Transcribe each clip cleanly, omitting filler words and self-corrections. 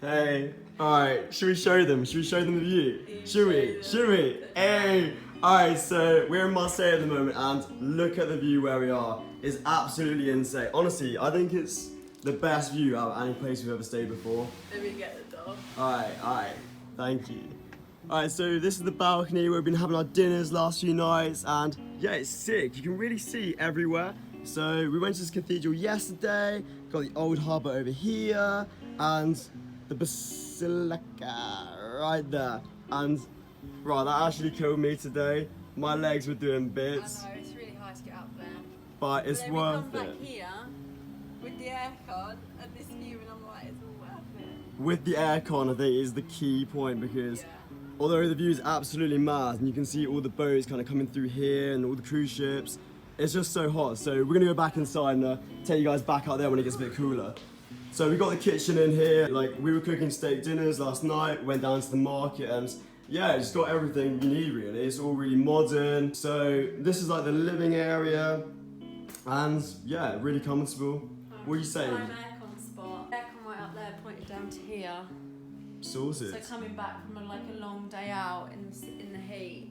Hey, alright, should we show them? Should we show them the view? Should we? Should we? Hey! Alright, so we're in Marseille at the moment and look at the view where we are. It's absolutely insane. Honestly, I think it's the best view out of any place we've ever stayed before. Let me get the dog. Alright, thank you. Alright, so this is the balcony where we've been having our dinners last few nights and yeah, it's sick. You can really see everywhere. So we went to this cathedral yesterday, got the old harbour over here and the basilica right there. And right, that actually killed me today. My legs were doing bits. I know, it's really hard to get up there. But it's then worth we come it. back here with the aircon and this view and I'm like, it's all worth it. With the aircon, I think is the key point because although the view is absolutely mad and you can see all the boats kind of coming through here and all the cruise ships, it's just so hot. So we're gonna go back inside and take you guys back out there when it gets a bit cooler. So we got the kitchen in here. Like we were cooking steak dinners last night, went down to the market and yeah, it's got everything you need really. It's all really modern. So this is like the living area and yeah, really comfortable. What are you saying? Prime aircon spot. Aircon right up there pointed down to here. Sorted. So coming back from a long day out in the heat,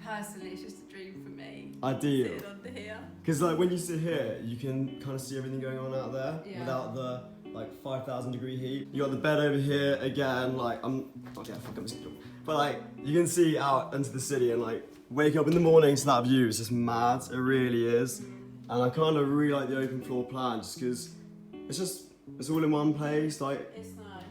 personally it's just a dream for me. Ideal. Sitting under here. Because like when you sit here, you can kind of see everything going on out there without the like 5,000 degree heat. You got the bed over here again. Like but like you can see out into the city and like wake up in the morning to that view. It's just mad. It really is. And I kind of really like the open floor plan just because it's all in one place. Like It's nice.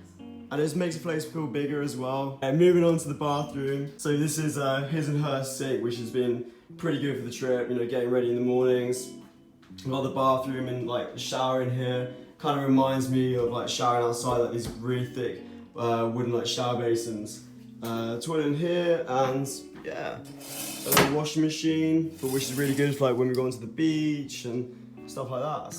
and it just makes the place feel bigger as well. And moving on to the bathroom. So this is his and her sink, which has been pretty good for the trip, you know, getting ready in the mornings. We've got the bathroom and like the shower in here. Kind of reminds me of like showering outside, like these really thick wooden like shower basins. Toilet in here and yeah, a little washing machine, which is really good for like when we go onto the beach and stuff like that.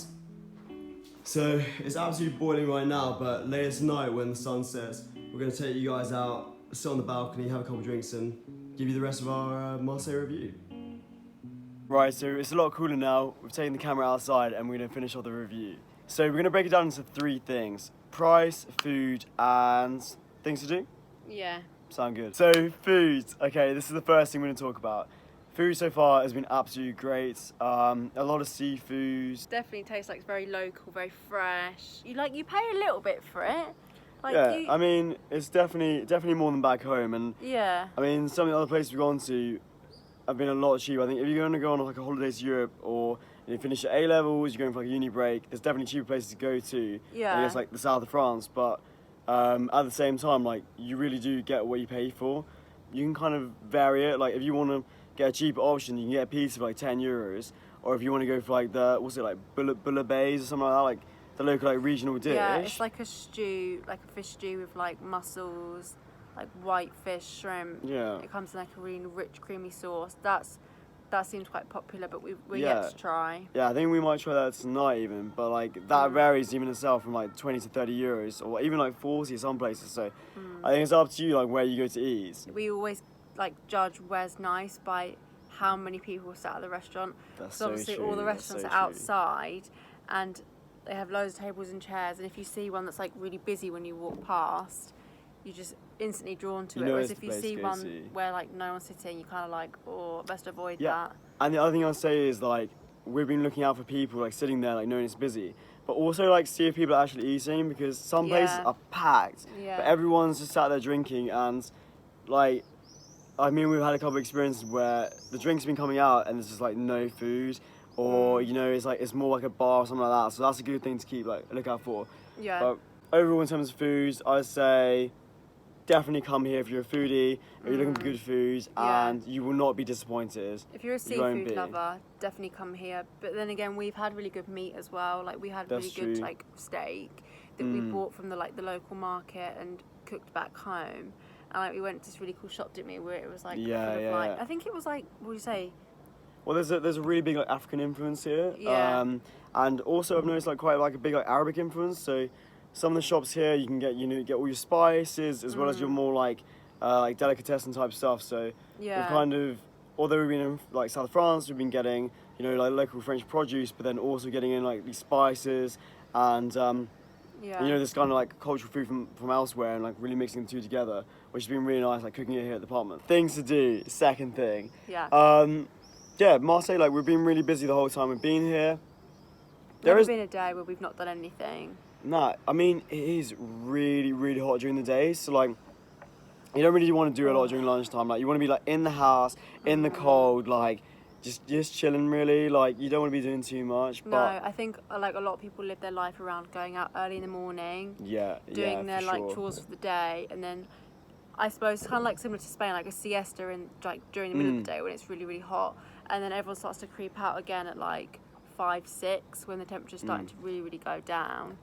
So it's absolutely boiling right now, but later tonight when the sun sets, we're going to take you guys out, sit on the balcony, have a couple drinks and give you the rest of our Marseille review. Right, so it's a lot cooler now. We've taken the camera outside and we're going to finish off the review. So we're going to break it down into 3 things: price, food and things to do. Yeah. Sound good. So food, okay, this is the first thing we're going to talk about. Food so far has been absolutely great. A lot of seafood. Definitely tastes like it's very local, very fresh. You pay a little bit for it. Like Yeah, I mean, it's definitely more than back home. And yeah. I mean, some of the other places we've gone to have been a lot cheaper. I think if you're going to go on like a holiday to Europe or you finish your A-levels, you're going for like a uni break, there's definitely cheaper places to go to. Yeah. I guess like the south of France, but at the same time, like you really do get what you pay for. You can kind of vary it. Like if you want to get a cheaper option, you can get a pizza for like €10, or if you want to go for like the bouillabaisse or something like that, like the local like regional dish. Yeah, it's like a stew, like a fish stew with like mussels, like white fish, shrimp. Yeah. It comes in like a really rich, creamy sauce. That seems quite popular, but we're yet to try. Yeah, I think we might try that tonight even, but like that varies even itself from like 20 to €30, or even like 40 some places. So I think it's up to you like where you go to eat. We always like judge where's nice by how many people sat at the restaurant. That's So obviously all the restaurants are outside and they have loads of tables and chairs, and if you see one that's like really busy when you walk past, you're just instantly drawn to it. Whereas if you see one where like no one's sitting, you're kind of like, oh, best avoid that. And the other thing I'll say is like we've been looking out for people like sitting there like knowing it's busy, but also like see if people are actually eating, because some places are packed, but everyone's just sat there drinking. And like I mean, we've had a couple of experiences where the drinks have been coming out and there's just like no food, or you know, it's more like a bar or something like that. So that's a good thing to keep like look out for. Yeah. But overall, in terms of foods, I'd say definitely come here if you're a foodie, or you're looking for good food, and you will not be disappointed. If you're a seafood lover, definitely come here. But then again, we've had really good meat as well. Like we had really good like steak that we bought from the local market and cooked back home. And like we went to this really cool shop, didn't we, where it was like I think it was like, what do you say? Well, there's a really big like African influence here. Yeah. And also I've noticed like quite like a big like Arabic influence. So some of the shops here you can get get all your spices as well as your more like delicatessen type stuff. So we've kind of, although we've been in like South France, we've been getting like local French produce, but then also getting in like these spices and Yeah. And, you know, this kind of like cultural food from elsewhere and like really mixing the two together, which has been really nice, like cooking it here at the apartment. Things to do, second thing. Yeah. Yeah, Marseille, like we've been really busy the whole time we've been here. There's been a day where we've not done anything. Nah, I mean, it is really, really hot during the day, so like, you don't really want to do a lot during lunchtime. Like, you want to be like in the house, in the cold, like, just chilling really. Like, you don't want to be doing too much. But no, I think like a lot of people live their life around going out early in the morning, for doing their like sure. chores for the day, and then I suppose kind of like similar to Spain, like a siesta in like during the middle of the day when it's really, really hot, and then everyone starts to creep out again at like 5, 6 when the temperature's starting to really, really go down,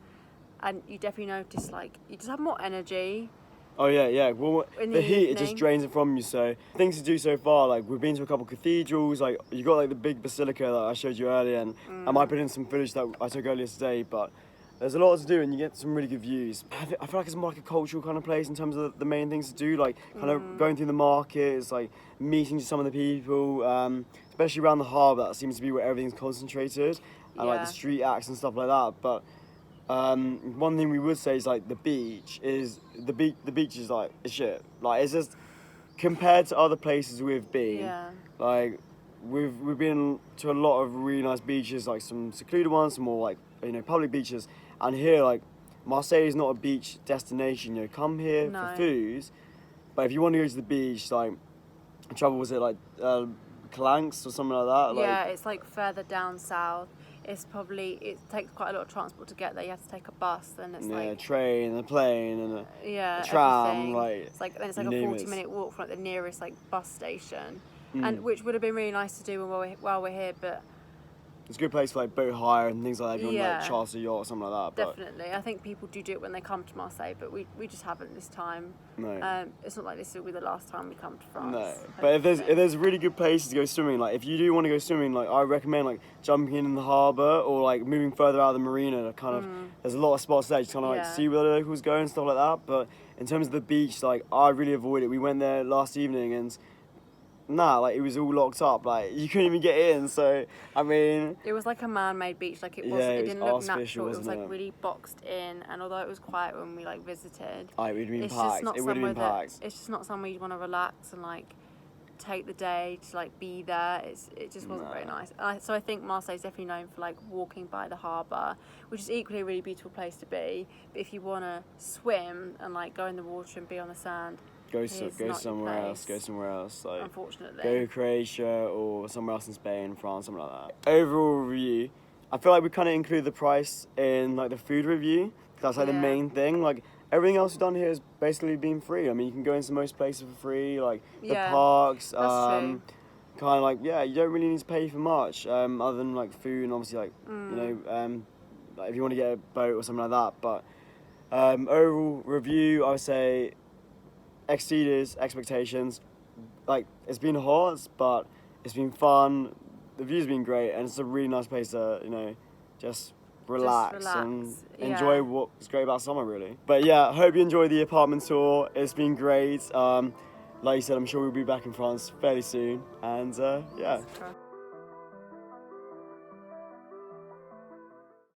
and you definitely notice like you just have more energy. Oh yeah. Well, the heat, evening. it just drains it from you. So things to do so far, like we've been to a couple cathedrals. Like you got like the big basilica that I showed you earlier, and I might put in some footage that I took earlier today. But there's a lot to do, and you get some really good views. I feel like it's more like a cultural kind of place in terms of the main things to do, like kind of going through the markets, like meeting some of the people, especially around the harbour. That seems to be where everything's concentrated, and like the street acts and stuff like that. But one thing we would say is like the beach is like it's shit. Like it's just compared to other places we've been. Like we've been to a lot of really nice beaches, like some secluded ones, some more like, you know, public beaches. And here, like Marseille is not a beach destination. You know, come here for food, but if you want to go to the beach, like was it like Calanques or something like that? Yeah, it's like further down south. It takes quite a lot of transport to get there. You have to take a bus, and it's like a train, a plane, and a everything. tram. Like it's like a 40-minute walk from like the nearest like bus station, and which would have been really nice to do while we're here, but. It's a good place for like boat hire and things like that. If you want to like charter a yacht or something like that. But definitely, I think people do it when they come to Marseille, but we just haven't this time. No. It's not like this will be the last time we come to France. No, but if there's really good places to go swimming, like if you do want to go swimming, like I recommend like jumping in the harbour or like moving further out of the marina. Kind of, there's a lot of spots there. Just kind of like see where the locals go and stuff like that. But in terms of the beach, like I really avoid it. We went there last evening and. Like it was all locked up. Like you couldn't even get in. So I mean, it was like a man-made beach. Like it didn't look natural. It was like really boxed in. And although it was quiet when we like visited, it would have been packed. It would have been packed. It's just not somewhere you want to relax and like take the day to like be there. It just wasn't very nice. So I think Marseille is definitely known for like walking by the harbour, which is equally a really beautiful place to be. But if you want to swim and like go in the water and be on the sand. Go somewhere else. Like, unfortunately. Go to Croatia or somewhere else in Spain, France, something like that. Overall review, I feel like we kind of include the price in like the food review. That's like the main thing. Like everything else we've done here has basically been free. I mean, you can go into most places for free, like the parks. True. Kind of like you don't really need to pay for much, other than like food and obviously like you know, like if you want to get a boat or something like that. But overall review, I would say. Exceeded expectations. Like it's been hot, but it's been fun. The view's been great, and it's a really nice place to, you know, just relax. And enjoy what's great about summer, really. But yeah, I hope you enjoyed the apartment tour. It's been great. Like you said, I'm sure we'll be back in France fairly soon. And yeah.